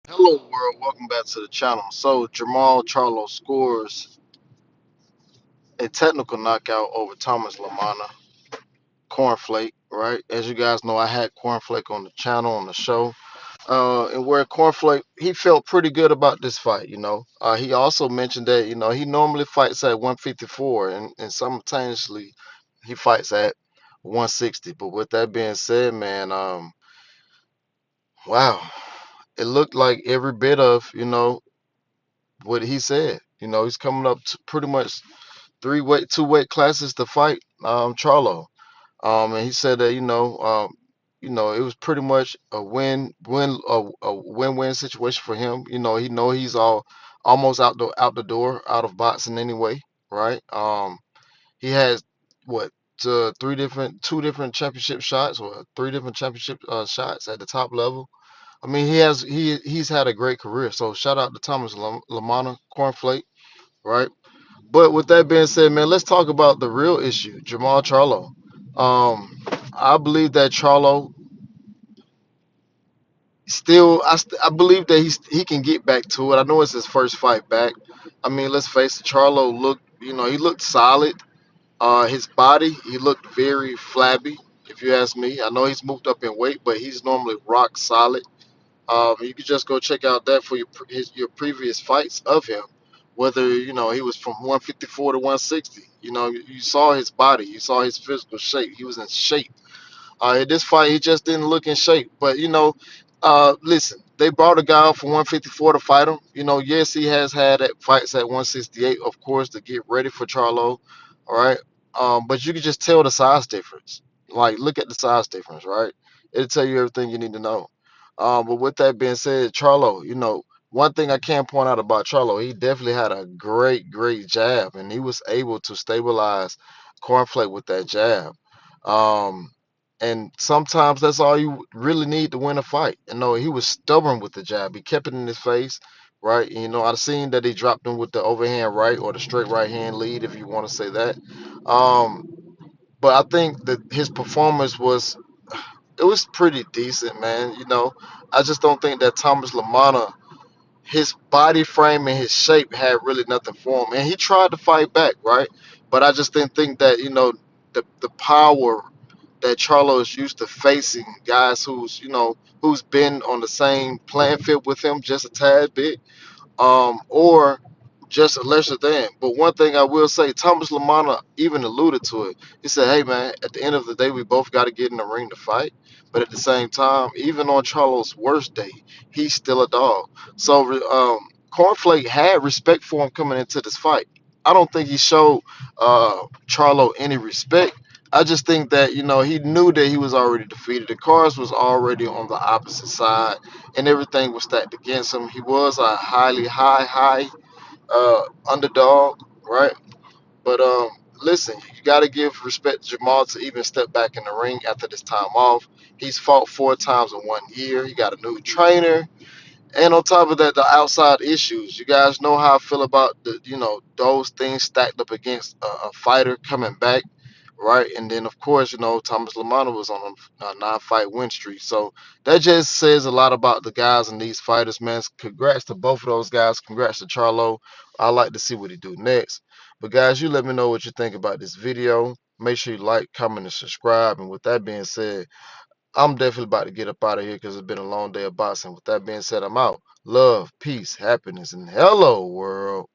Hello world, welcome back to the channel. So Jermall Charlo scores a technical knockout over Thomas Lamanna, Cornflake, right? As you guys know, I had Cornflake on the channel, on the show. And where Cornflake, he felt pretty good about this fight. He also mentioned that, he normally fights at 154 and simultaneously he fights at 160. But with that being said, man, wow, it looked like every bit of, what he said. He's coming up to pretty much two weight classes to fight Charlo. And he said that it was pretty much a win win situation for him. He's all almost out the door out of boxing anyway, right? He has what two different championship shots or three different championship shots at the top level. I mean, he's had a great career. So shout out to Thomas Lamanna, Cornflake, right? But with that being said, man, let's talk about the real issue, Jermall Charlo. I believe that Charlo I believe that he can get back to it. I know it's his first fight back. I mean, let's face it, Charlo he looked solid. His body, he looked very flabby, if you ask me. I know he's moved up in weight, but he's normally rock solid. You could just go check out that for your previous fights of him, whether he was from 154 to 160. You saw his body, you saw his physical shape. He was in shape. In this fight, he just didn't look in shape. But listen, they brought a guy up from 154 to fight him. Yes, he has had fights at 168, of course, to get ready for Charlo. All right, but you can just tell the size difference. Like, look at the size difference, right? It'll tell you everything you need to know. But with that being said, Charlo, one thing I can point out about Charlo, he definitely had a great, great jab, and he was able to stabilize Cornflake with that jab. Um, and sometimes that's all you really need to win a fight. He was stubborn with the jab. He kept it in his face, right? I've seen that he dropped him with the overhand right or the straight right hand lead, if you want to say that. Um, but I think that his performance was pretty decent, man. I just don't think that Thomas Lamanna, his body frame and his shape had really nothing for him. And he tried to fight back, right? But I just didn't think that, the power that Charlo is used to facing guys who's been on the same playing field with him just a tad bit, or just a lesser than. But one thing I will say, Thomas Lamanna even alluded to it. He said, "Hey man, at the end of the day, we both got to get in the ring to fight. But at the same time, even on Charlo's worst day, he's still a dog." So Cornflake had respect for him coming into this fight. I don't think he showed Charlo any respect. I just think that he knew that he was already defeated. The cards was already on the opposite side, and everything was stacked against him. He was a high underdog, right? But listen, you got to give respect to Jamal to even step back in the ring after this time off. He's fought 4 times in 1 year. He got a new trainer. And on top of that, the outside issues. You guys know how I feel about those things stacked up against a fighter coming back, right? And then of course, Thomas Lamanna was on a 9-fight win streak. So that just says a lot about the guys and these fighters, man. Congrats to both of those guys. Congrats to Charlo. I like to see what he do next. But guys, you let me know what you think about this video. Make sure you like, comment, and subscribe. And with that being said, I'm definitely about to get up out of here because it's been a long day of boxing. With that being said, I'm out. Love, peace, happiness, and hello, world.